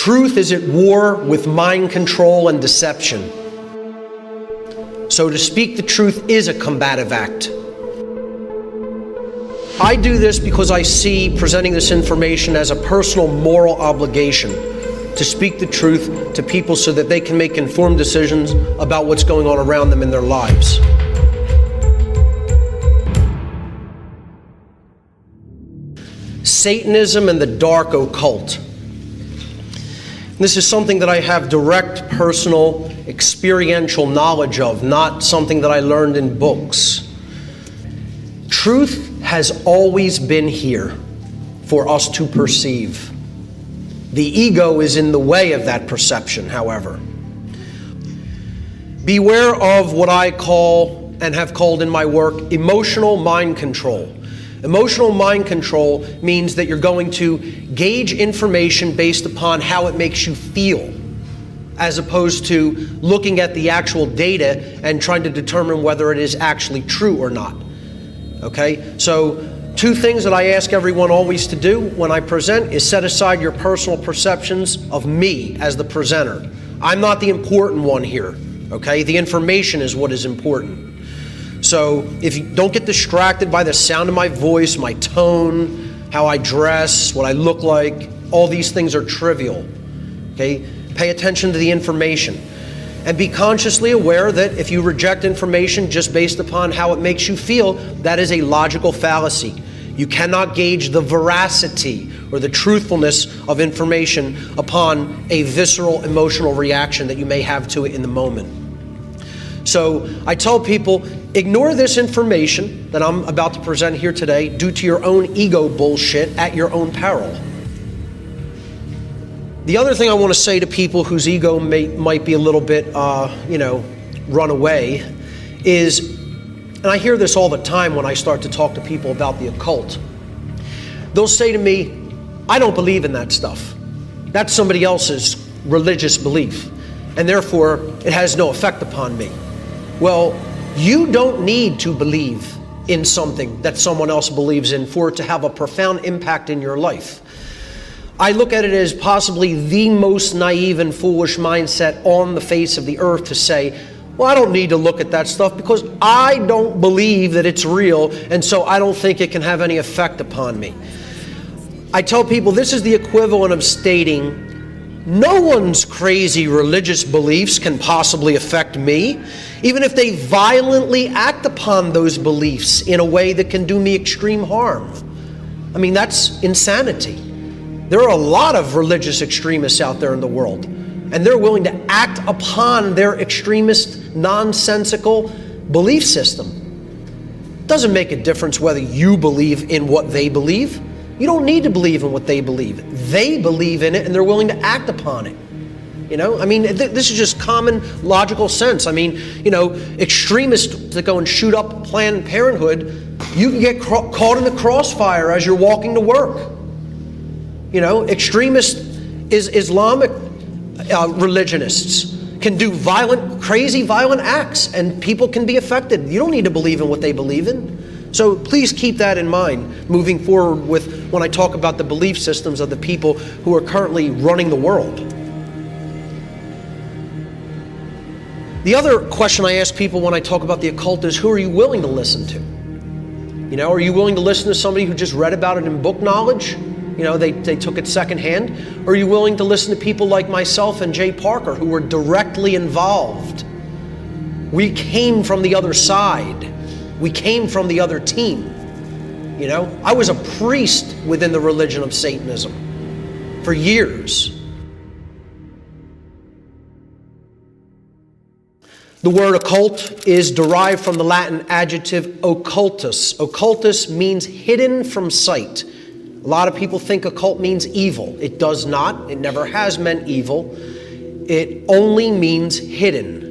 Truth is at war with mind control and deception. So to speak the truth is a combative act. I do this because I see presenting this information as a personal moral obligation to speak the truth to people so that they can make informed decisions about what's going on around them in their lives. Satanism and the dark occult. This is something that I have direct personal experiential knowledge of, not something that I learned in books. Truth has always been here for us to perceive. The ego is in the way of that perception, however. Beware of what I call, and have called in my work, emotional mind control. Emotional mind control means that you're going to gauge information based upon how it makes you feel, as opposed to looking at the actual data and trying to determine whether it is actually true or not. Okay? So, two things that I ask everyone always to do when I present is set aside your personal perceptions of me as the presenter. I'm not the important one here. Okay? The information is what is important. So if you don't get distracted by the sound of my voice, my tone, how I dress, what I look like, all these things are trivial. Okay? Pay attention to the information. And be consciously aware that if you reject information just based upon how it makes you feel, that is a logical fallacy. You cannot gauge the veracity or the truthfulness of information upon a visceral emotional reaction that you may have to it in the moment. So I tell people, ignore this information that I'm about to present here today due to your own ego bullshit at your own peril. The other thing I want to say to people whose ego might be a little bit, run away is, and I hear this all the time when I start to talk to people about the occult. They'll say to me, I don't believe in that stuff. That's somebody else's religious belief, and therefore it has no effect upon me. Well, you don't need to believe in something that someone else believes in for it to have a profound impact in your life. I look at it as possibly the most naive and foolish mindset on the face of the earth to say, well, I don't need to look at that stuff because I don't believe that it's real, and so I don't think it can have any effect upon me. I tell people this is the equivalent of stating, no one's crazy religious beliefs can possibly affect me, even if they violently act upon those beliefs in a way that can do me extreme harm. I mean, that's insanity. There are a lot of religious extremists out there in the world, and they're willing to act upon their extremist, nonsensical belief system. It doesn't make a difference whether you believe in what they believe. You don't need to believe in what they believe. They believe in it, and they're willing to act upon it. This is just common logical sense. Extremists that go and shoot up Planned Parenthood, you can get caught in the crossfire as you're walking to work. Extremist Islamic religionists can do crazy violent acts, and people can be affected. You don't need to believe in what they believe in. So please keep that in mind moving forward with when I talk about the belief systems of the people who are currently running the world. The other question I ask people when I talk about the occult is, who are you willing to listen to? Are you willing to listen to somebody who just read about it in book knowledge? They took it secondhand. Or are you willing to listen to people like myself and Jay Parker who were directly involved? We came from the other side. We came from the other team. I was a priest within the religion of Satanism for years. The word occult is derived from the Latin adjective occultus. Occultus means hidden from sight. A lot of people think occult means evil. It does not. It never has meant evil. It only means hidden.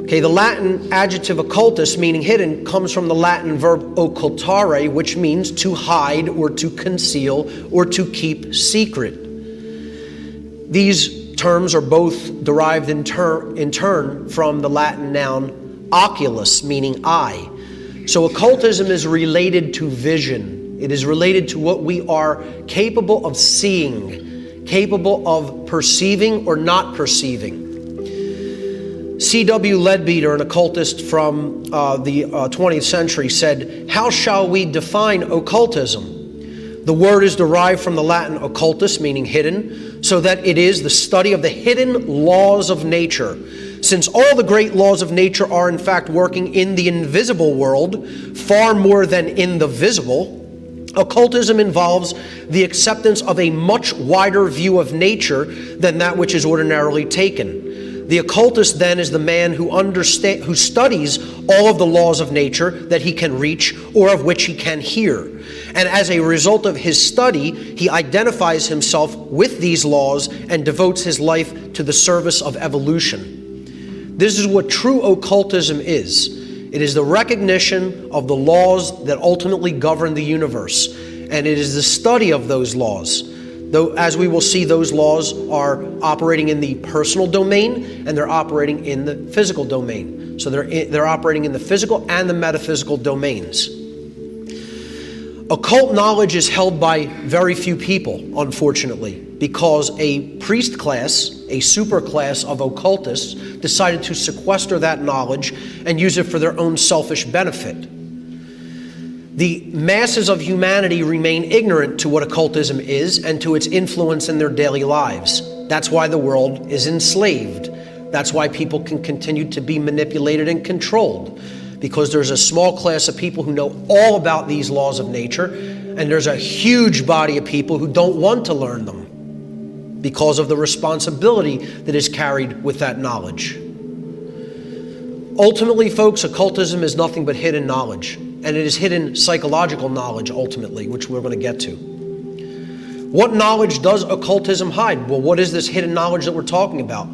Okay, the Latin adjective occultus, meaning hidden, comes from the Latin verb occultare, which means to hide or to conceal or to keep secret. These terms are both derived in turn from the Latin noun oculus, meaning eye. So occultism is related to vision. It is related to what we are capable of seeing, capable of perceiving or not perceiving. C.W. Leadbeater, an occultist from the 20th century, said, "How shall we define occultism? The word is derived from the Latin occultus, meaning hidden, so that it is the study of the hidden laws of nature. Since all the great laws of nature are in fact working in the invisible world, far more than in the visible, occultism involves the acceptance of a much wider view of nature than that which is ordinarily taken. The occultist then is the man who studies all of the laws of nature that he can reach or of which he can hear. And as a result of his study, he identifies himself with these laws and devotes his life to the service of evolution." This is what true occultism is. It is the recognition of the laws that ultimately govern the universe, and it is the study of those laws. Though, as we will see, those laws are operating in the personal domain and they're operating in the physical domain. So they're operating in the physical and the metaphysical domains. Occult knowledge is held by very few people, unfortunately, because a priest class, a super class of occultists, decided to sequester that knowledge and use it for their own selfish benefit. The masses of humanity remain ignorant to what occultism is and to its influence in their daily lives. That's why the world is enslaved. That's why people can continue to be manipulated and controlled, because there's a small class of people who know all about these laws of nature, and there's a huge body of people who don't want to learn them because of the responsibility that is carried with that knowledge. Ultimately, folks, occultism is nothing but hidden knowledge, and it is hidden psychological knowledge, ultimately, which we're going to get to. What knowledge does occultism hide? Well, what is this hidden knowledge that we're talking about?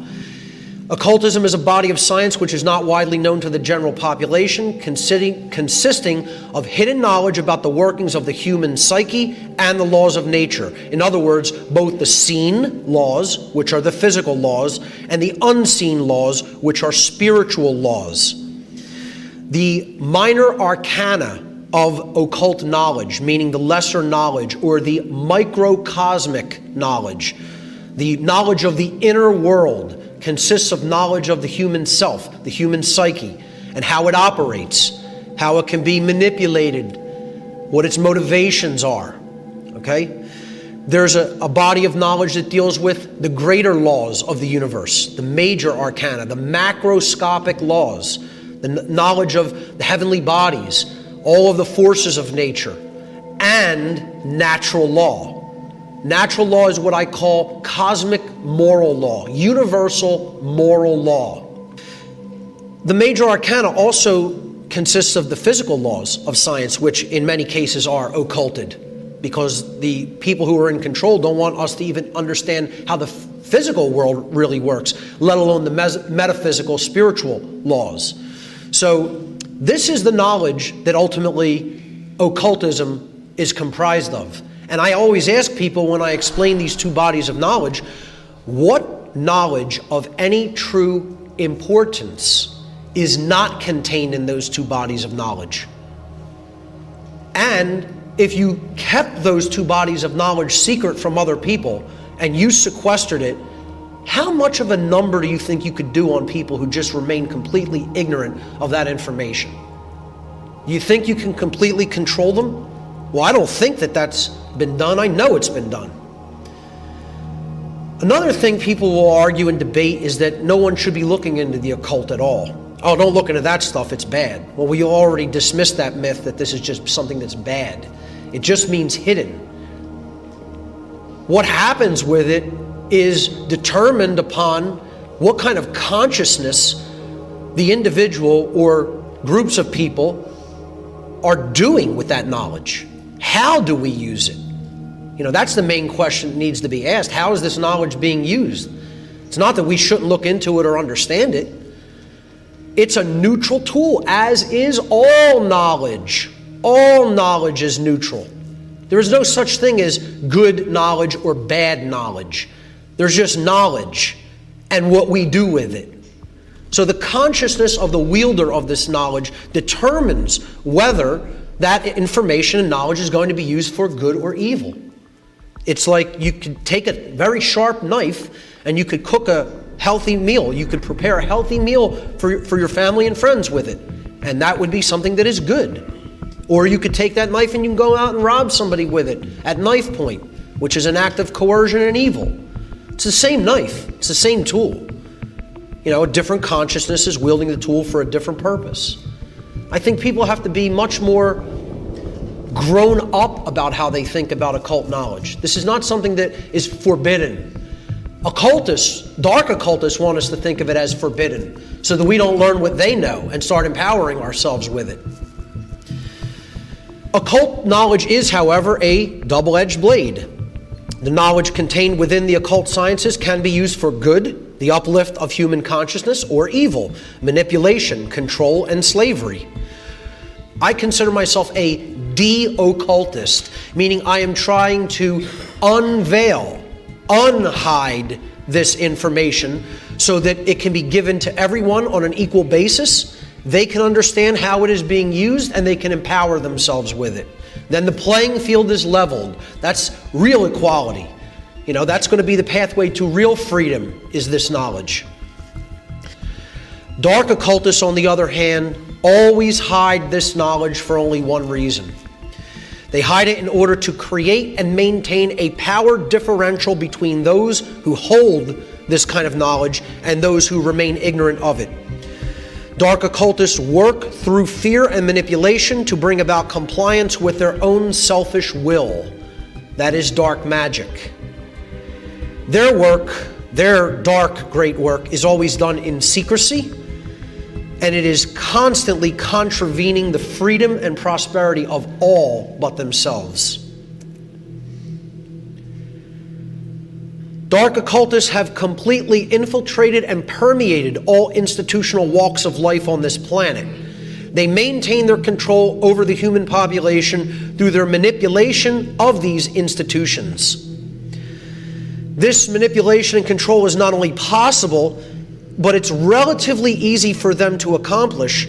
Occultism is a body of science which is not widely known to the general population, consisting of hidden knowledge about the workings of the human psyche and the laws of nature. In other words, both the seen laws, which are the physical laws, and the unseen laws, which are spiritual laws. The minor arcana of occult knowledge, meaning the lesser knowledge or the microcosmic knowledge, the knowledge of the inner world, consists of knowledge of the human self, the human psyche, and how it operates, how it can be manipulated, what its motivations are, okay? There's a body of knowledge that deals with the greater laws of the universe, the major arcana, the macroscopic laws, the knowledge of the heavenly bodies, all of the forces of nature, and natural law. Natural law is what I call cosmic moral law, universal moral law. The major arcana also consists of the physical laws of science, which in many cases are occulted, because the people who are in control don't want us to even understand how the physical world really works, let alone the metaphysical, spiritual laws. So this is the knowledge that ultimately occultism is comprised of. And I always ask people when I explain these two bodies of knowledge, what knowledge of any true importance is not contained in those two bodies of knowledge? And if you kept those two bodies of knowledge secret from other people and you sequestered it, how much of a number do you think you could do on people who just remain completely ignorant of that information? You think you can completely control them? Well, I don't think that that's been done. I know it's been done. Another thing people will argue and debate is that no one should be looking into the occult at all. Oh, don't look into that stuff, it's bad. Well, we already dismissed that myth that this is just something that's bad. It just means hidden. What happens with it is determined upon what kind of consciousness the individual or groups of people are doing with that knowledge. How do we use it? You know, that's the main question that needs to be asked. How is this knowledge being used? It's not that we shouldn't look into it or understand it. It's a neutral tool, as is all knowledge. All knowledge is neutral. There is no such thing as good knowledge or bad knowledge. There's just knowledge and what we do with it. So the consciousness of the wielder of this knowledge determines whether that information and knowledge is going to be used for good or evil. It's like you could take a very sharp knife and you could cook a healthy meal. You could prepare a healthy meal for your family and friends with it. And that would be something that is good. Or you could take that knife and you can go out and rob somebody with it at knife point, which is an act of coercion and evil. It's the same knife. It's the same tool. A different consciousness is wielding the tool for a different purpose. I think people have to be much more grown up about how they think about occult knowledge. This is not something that is forbidden. Occultists, dark occultists, want us to think of it as forbidden so that we don't learn what they know and start empowering ourselves with it. Occult knowledge is, however, a double-edged blade. The knowledge contained within the occult sciences can be used for good, the uplift of human consciousness, or evil, manipulation, control, and slavery. I consider myself a de-occultist, meaning I am trying to unveil, unhide this information so that it can be given to everyone on an equal basis. They can understand how it is being used and they can empower themselves with it. Then the playing field is leveled. That's real equality. That's going to be the pathway to real freedom, is this knowledge. Dark occultists, on the other hand, always hide this knowledge for only one reason. They hide it in order to create and maintain a power differential between those who hold this kind of knowledge and those who remain ignorant of it. Dark occultists work through fear and manipulation to bring about compliance with their own selfish will. That is dark magic. Their work, their dark great work, is always done in secrecy, and it is constantly contravening the freedom and prosperity of all but themselves. Dark occultists have completely infiltrated and permeated all institutional walks of life on this planet. They maintain their control over the human population through their manipulation of these institutions. This manipulation and control is not only possible, but it's relatively easy for them to accomplish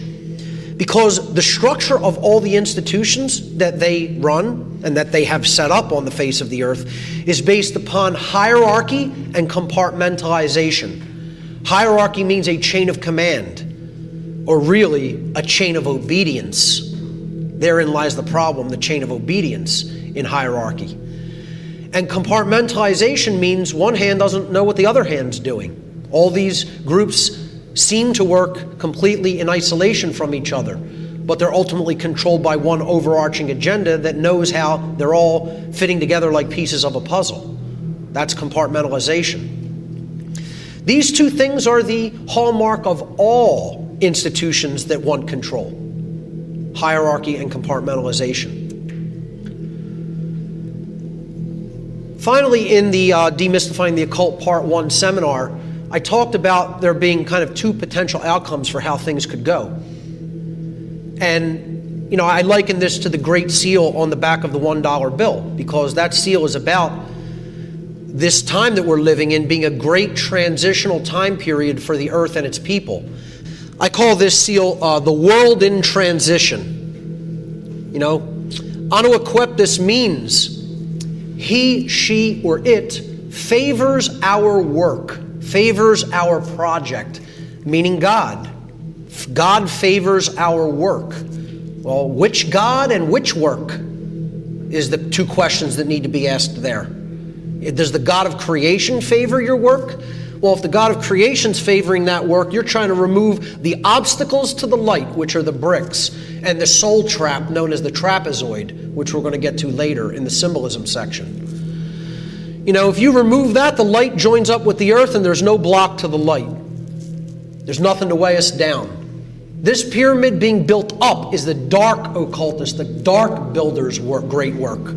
because the structure of all the institutions that they run and that they have set up on the face of the earth is based upon hierarchy and compartmentalization. Hierarchy means a chain of command, or really a chain of obedience. Therein lies the problem, the chain of obedience in hierarchy. And compartmentalization means one hand doesn't know what the other hand's doing. All these groups seem to work completely in isolation from each other, but they're ultimately controlled by one overarching agenda that knows how they're all fitting together like pieces of a puzzle. That's compartmentalization. These two things are the hallmark of all institutions that want control: hierarchy and compartmentalization. Finally, in the Demystifying the Occult Part 1 seminar, I talked about there being kind of two potential outcomes for how things could go. And, I liken this to the Great Seal on the back of the $1 bill, because that seal is about this time that we're living in being a great transitional time period for the earth and its people. I call this seal the world in transition. Anaequiptus means he, she, or it favors our work, favors our project, meaning God. God favors our work. Well, which God and which work is the two questions that need to be asked there. Does the God of creation favor your work? Well, if the God of creation's favoring that work, you're trying to remove the obstacles to the light, which are the bricks, and the soul trap known as the trapezoid, which we're going to get to later in the symbolism section. If you remove that, the light joins up with the earth and there's no block to the light. There's nothing to weigh us down. This pyramid being built up is the dark occultist, the dark builder's great work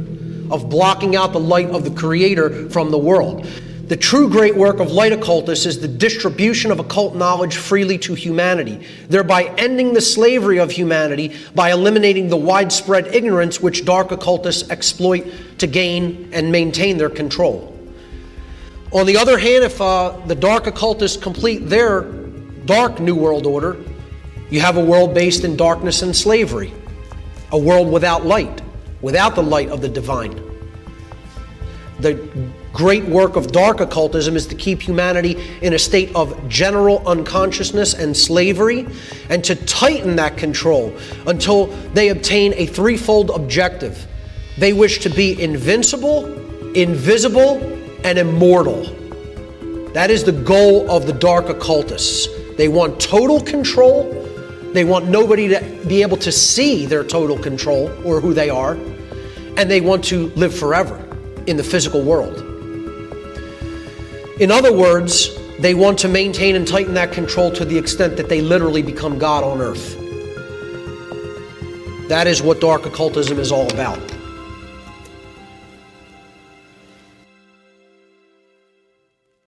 of blocking out the light of the Creator from the world. The true great work of light occultists is the distribution of occult knowledge freely to humanity, thereby ending the slavery of humanity by eliminating the widespread ignorance which dark occultists exploit to gain and maintain their control. On the other hand, if the dark occultists complete their dark New World Order, you have a world based in darkness and slavery, a world without light, without the light of the divine. The great work of dark occultism is to keep humanity in a state of general unconsciousness and slavery, and to tighten that control until they obtain a threefold objective. They wish to be invincible, invisible, and immortal. That is the goal of the dark occultists. They want total control. They want nobody to be able to see their total control or who they are. And they want to live forever in the physical world. In other words, they want to maintain and tighten that control to the extent that they literally become God on earth. That is what dark occultism is all about.